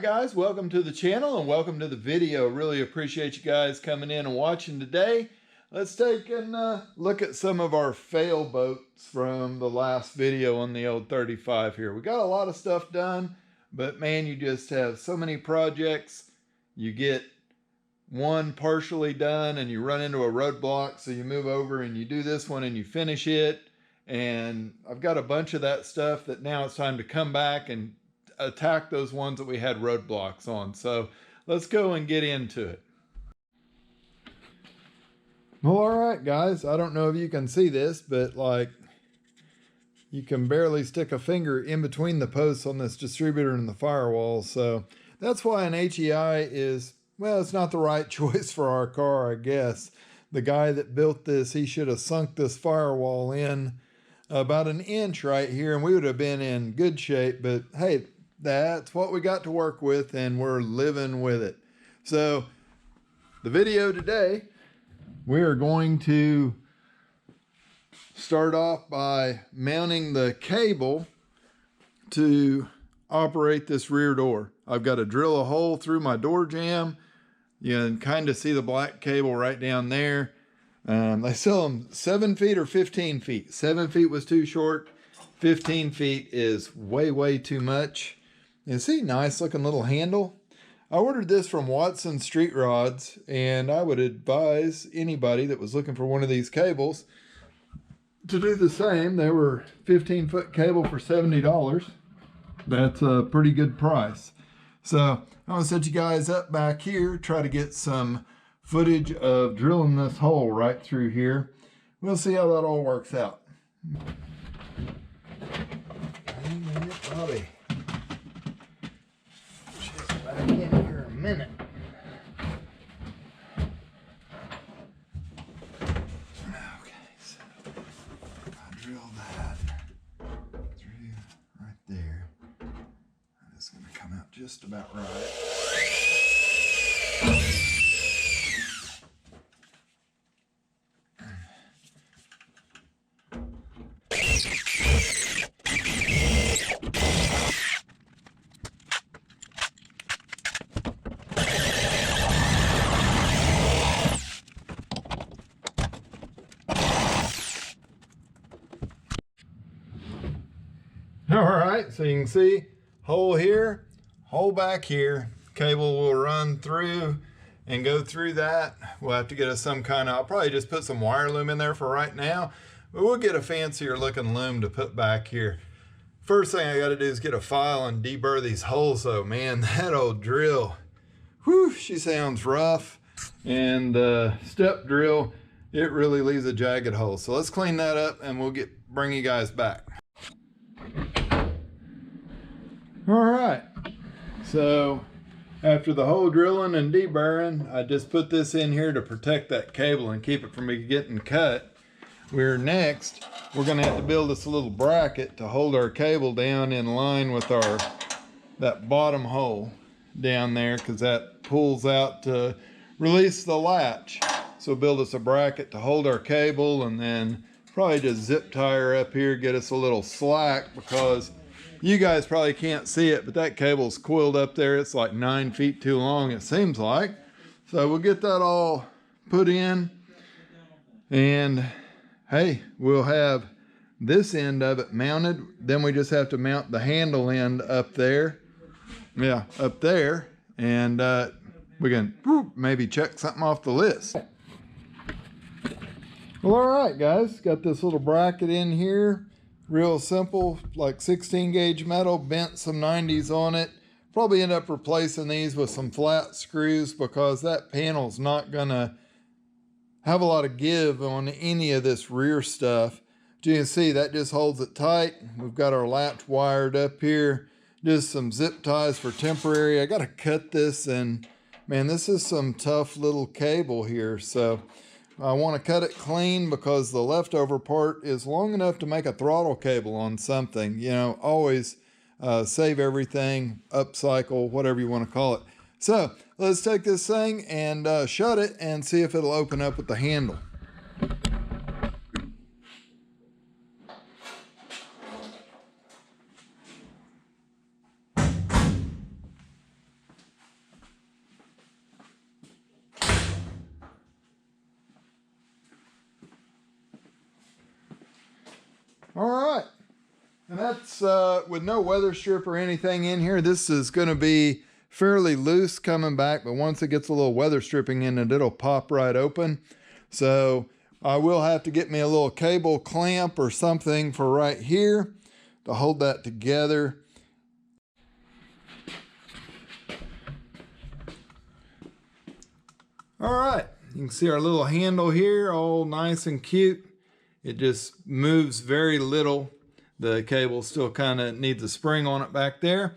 guys, welcome to the channel and welcome to the video. Really appreciate you guys coming in and watching today. Let's take and look at some of our fail boats from the last video on the old 35 here. We got a lot of stuff done, but man, you just have so many projects. You get one partially done and you run into a roadblock, so you move over and you do this one and you finish it. And I've got a bunch of that stuff that now it's time to come back and attack those ones that we had roadblocks on. So let's go and get into it. Well, all right, guys, I don't know if you can see this, but like you can barely stick a finger in between the posts on this distributor and the firewall. So that's why an HEI is, well, it's not the right choice for our car, I guess. The guy that built this, he should have sunk this firewall in about an inch right here and we would have been in good shape. But hey, that's what we got to work with and we're living with it. So the video today, we are going to start off by mounting the cable to operate this rear door. I've got to drill a hole through my door jamb. You can kind of see the black cable right down there. They sell them 7 feet or 15 feet. 7 feet was too short. 15 feet is way too much. You see, nice looking little handle. I ordered this from Watson Street Rods, and I would advise anybody that was looking for one of these cables to do the same. They were 15-foot cable for $70. That's a pretty good price. So I'm gonna set you guys up back here, try to get some footage of drilling this hole right through here. We'll see how that all works out. Hang in it, Bobby. Back in here a minute. Okay, so I drill that through right there. It's going to come out just about right. All right, so you can see hole here, hole back here. Cable will run through and go through that. We'll have to get us some kind of, I'll probably just put some wire loom in there for right now, but we'll get a fancier looking loom to put back here. First thing I got to do is get a file and deburr these holes though. Man, that old drill, whew, she sounds rough. And the step drill, it really leaves a jagged hole. So let's clean that up and we'll bring you guys back. All right, so after the hole drilling and deburring, I just put this in here to protect that cable and keep it from getting cut. We're gonna have to build this little bracket to hold our cable down in line with that bottom hole down there, because that pulls out to release the latch. So build us a bracket to hold our cable and then probably just zip tie her up here, get us a little slack, because you guys probably can't see it, but that cable's coiled up there. It's like 9 feet too long, it seems like. So we'll get that all put in. And hey, we'll have this end of it mounted. Then we just have to mount the handle end up there. Yeah, up there. And we can maybe check something off the list. Well, all right, guys. Got this little bracket in here. Real simple, like 16 gauge metal, bent some 90s on it. Probably end up replacing these with some flat screws because that panel's not gonna have a lot of give on any of this rear stuff. But you can see that just holds it tight. We've got our latch wired up here. Just some zip ties for temporary. I gotta cut this, and man, this is some tough little cable here. So I want to cut it clean because the leftover part is long enough to make a throttle cable on something. You know, always save everything, upcycle, whatever you want to call it. So let's take this thing and shut it and see if it'll open up with the handle. All right. And that's with no weather strip or anything in here. This is going to be fairly loose coming back, but once it gets a little weather stripping in it, it'll pop right open. So I will have to get me a little cable clamp or something for right here to hold that together. All right, you can see our little handle here, all nice and cute. It just moves very little. The cable still kind of needs a spring on it back there.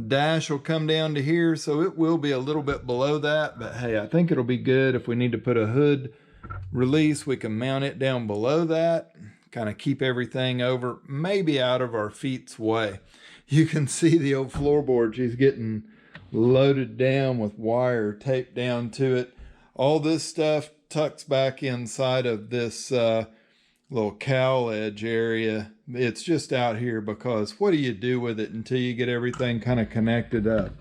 Dash will come down to here, so it will be a little bit below that, but hey, I think it'll be good. If we need to put a hood release, we can mount it down below that, kind of keep everything over, maybe out of our feet's way. You can see the old floorboard, she's getting loaded down with wire taped down to it. All this stuff tucks back inside of this little cowl edge area. It's just out here because what do you do with it until you get everything kind of connected up?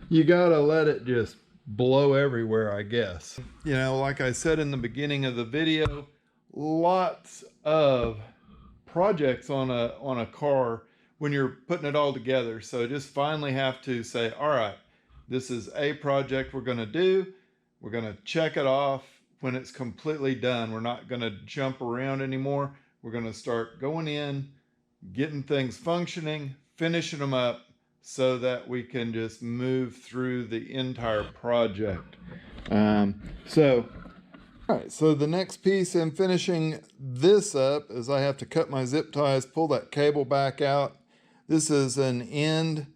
You gotta let it just blow everywhere, I guess. You know, like I said in the beginning of the video, lots of projects on a car when you're putting it all together. So just finally have to say, all right, this is a project we're gonna do. We're gonna check it off when it's completely done. We're not gonna jump around anymore. We're gonna start going in, getting things functioning, finishing them up so that we can just move through the entire project. All right, so the next piece in finishing this up is I have to cut my zip ties, pull that cable back out. This is an end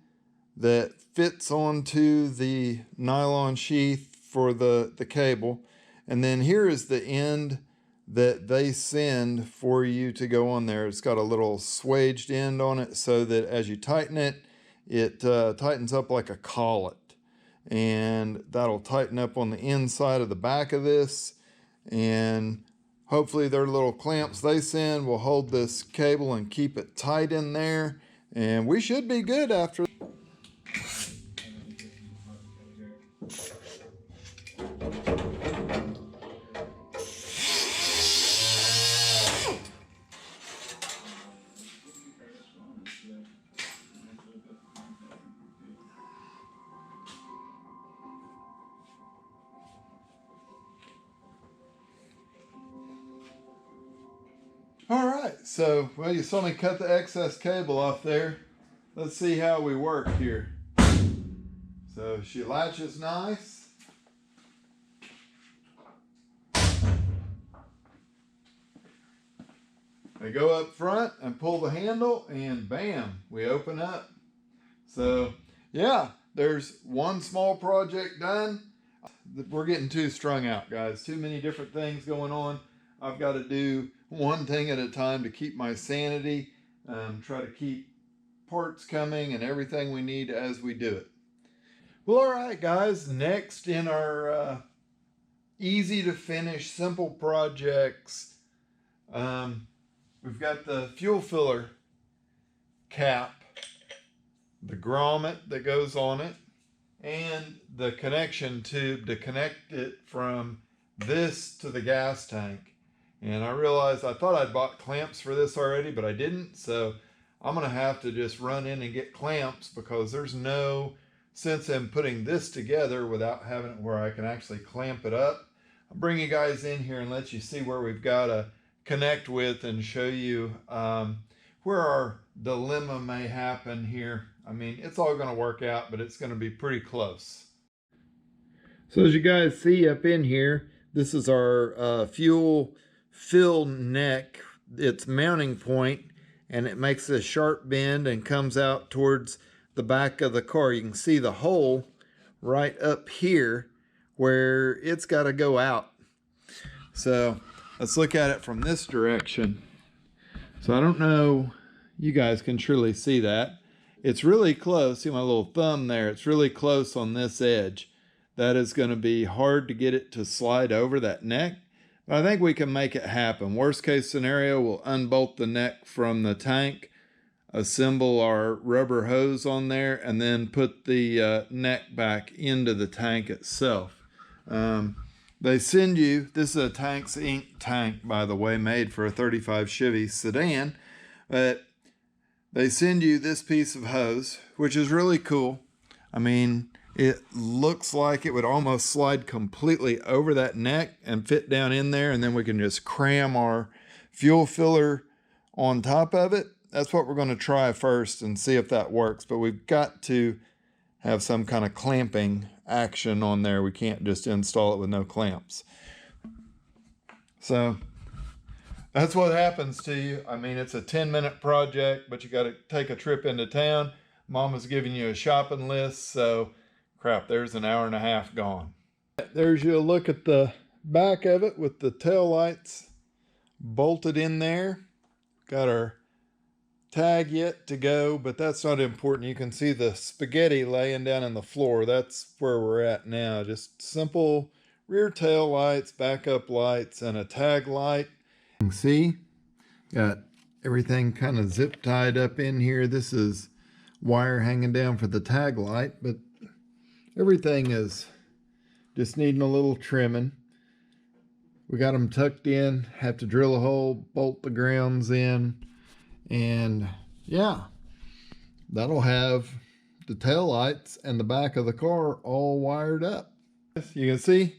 that fits onto the nylon sheath for the cable. And then here is the end that they send for you to go on there. It's got a little swaged end on it so that as you tighten it, it tightens up like a collet. And that'll tighten up on the inside of the back of this. And hopefully their little clamps they send will hold this cable and keep it tight in there. And we should be good after. All right, so, well, you saw me cut the excess cable off there. Let's see how we work here. So she latches nice. I go up front and pull the handle and bam, we open up. So yeah, there's one small project done. We're getting too strung out, guys. Too many different things going on. I've got to do one thing at a time to keep my sanity, try to keep parts coming and everything we need as we do it. Well, all right, guys, next in our easy to finish, simple projects, we've got the fuel filler cap, the grommet that goes on it, and the connection tube to connect it from this to the gas tank. And I realized I thought I'd bought clamps for this already, but I didn't. So I'm going to have to just run in and get clamps because there's no sense in putting this together without having it where I can actually clamp it up. I'll bring you guys in here and let you see where we've got to connect with and show you where our dilemma may happen here. I mean, it's all going to work out, but it's going to be pretty close. So as you guys see up in here, this is our fuel fill neck, its mounting point, and it makes a sharp bend and comes out towards the back of the car. You can see the hole right up here where it's got to go out. So let's look at it from this direction. So I don't know, you guys can surely see that. It's really close. See my little thumb there? It's really close on this edge. That is going to be hard to get it to slide over that neck. But I think we can make it happen. Worst case scenario, we'll unbolt the neck from the tank, assemble our rubber hose on there, and then put the neck back into the tank itself. They send you, this is a Tanks Inc. tank, by the way, made for a 35 Chevy Sedan. But they send you this piece of hose, which is really cool. I mean, it looks like it would almost slide completely over that neck and fit down in there, and then we can just cram our fuel filler on top of it. That's what we're going to try first and see if that works. But we've got to have some kind of clamping action on there. We can't just install it with no clamps. So that's what happens to you. I mean, it's a 10-minute project, but you got to take a trip into town. Mama's giving you a shopping list, so crap, there's an hour and a half gone. There's you a look at the back of it with the tail lights bolted in there. Got our tag yet to go, but that's not important. You can see the spaghetti laying down on the floor. That's where we're at now. Just simple rear tail lights, backup lights, and a tag light. You can see, got everything kind of zip tied up in here. This is wire hanging down for the tag light, but everything is just needing a little trimming. We got them tucked in, have to drill a hole, bolt the grounds in, and yeah, that'll have the tail lights and the back of the car all wired up. You can see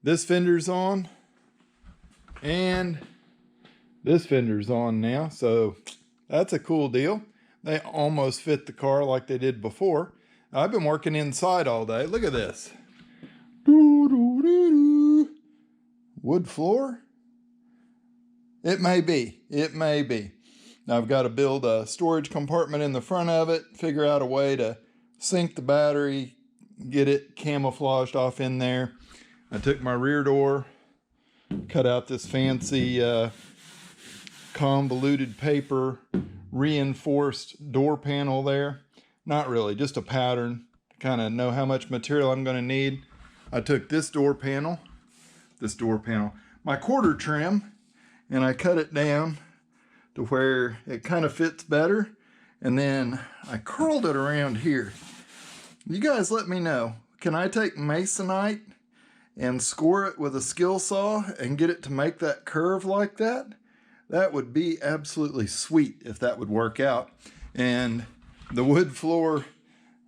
this fender's on and this fender's on now, so that's a cool deal. They almost fit the car like they did before. I've been working inside all day. Look at this. Wood floor? It may be. It may be. Now I've got to build a storage compartment in the front of it, figure out a way to sink the battery, get it camouflaged off in there. I took my rear door, cut out this fancy convoluted paper reinforced door panel there. Not really, just a pattern to kind of know how much material I'm going to need. I took this door panel, my quarter trim, and I cut it down to where it kind of fits better. And then I curled it around here. You guys let me know, can I take masonite and score it with a skill saw and get it to make that curve like that? That would be absolutely sweet if that would work out. And the wood floor,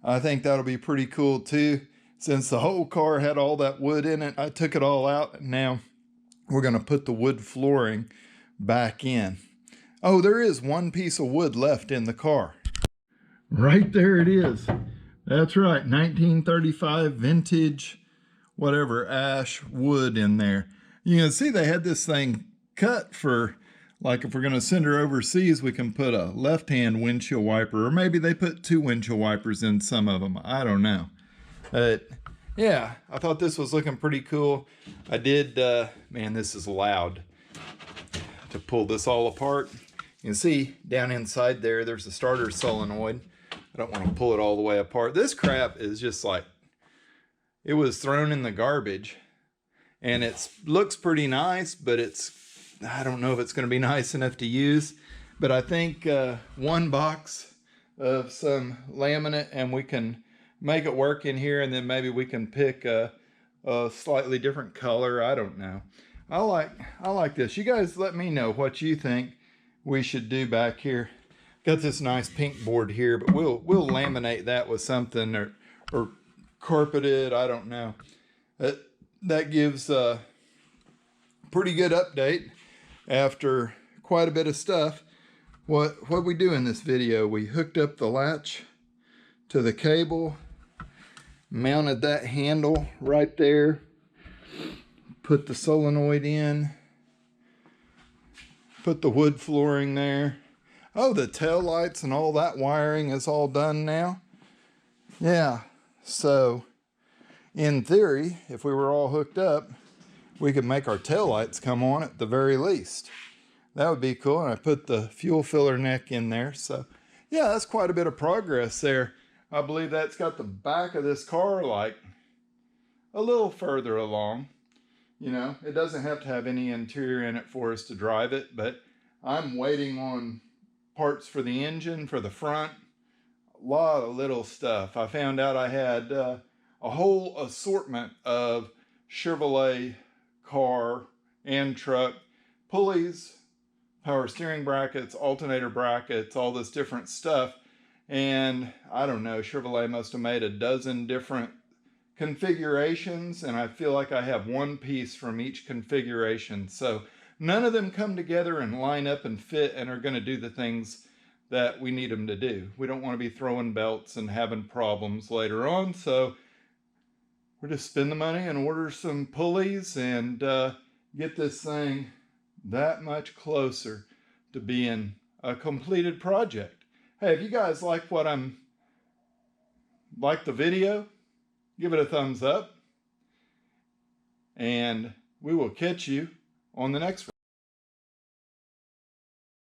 I think that'll be pretty cool too. Since the whole car had all that wood in it, I took it all out, and now we're going to put the wood flooring back in. Oh, there is one piece of wood left in the car. Right there it is. That's right, 1935 vintage, whatever, ash wood in there. You can see they had this thing cut for, like, if we're going to send her overseas, we can put a left-hand windshield wiper, or maybe they put two windshield wipers in some of them. I don't know. But yeah, I thought this was looking pretty cool. I did, man, this is loud to pull this all apart. You can see down inside there, there's a starter solenoid. I don't want to pull it all the way apart. This crap is just like, it was thrown in the garbage, and it looks pretty nice, but I don't know if it's going to be nice enough to use. But I think one box of some laminate and we can make it work in here, and then maybe we can pick a slightly different color. I don't know. I like this. You guys let me know what you think we should do back here. Got this nice pink board here, but we'll laminate that with something, or carpet it. I don't know. That gives a pretty good update after quite a bit of stuff. What we do in this video, we hooked up the latch to the cable, mounted that handle right there, put the solenoid in, put the wood flooring there. Oh, the tail lights and all that wiring is all done now. Yeah, so in theory, if we were all hooked up, we could make our tail lights come on at the very least. That would be cool. And I put the fuel filler neck in there. So yeah, that's quite a bit of progress there. I believe that's got the back of this car like a little further along. You know, it doesn't have to have any interior in it for us to drive it, but I'm waiting on parts for the engine, for the front, a lot of little stuff. I found out I had a whole assortment of Chevrolet car and truck pulleys, power steering brackets, alternator brackets, all this different stuff. And I don't know, Chevrolet must have made a dozen different configurations, and I feel like I have one piece from each configuration. So none of them come together and line up and fit and are going to do the things that we need them to do. We don't want to be throwing belts and having problems later on. So we're just spend the money and order some pulleys and get this thing that much closer to being a completed project. Hey, if you guys like the video, give it a thumbs up, and we will catch you on the next one.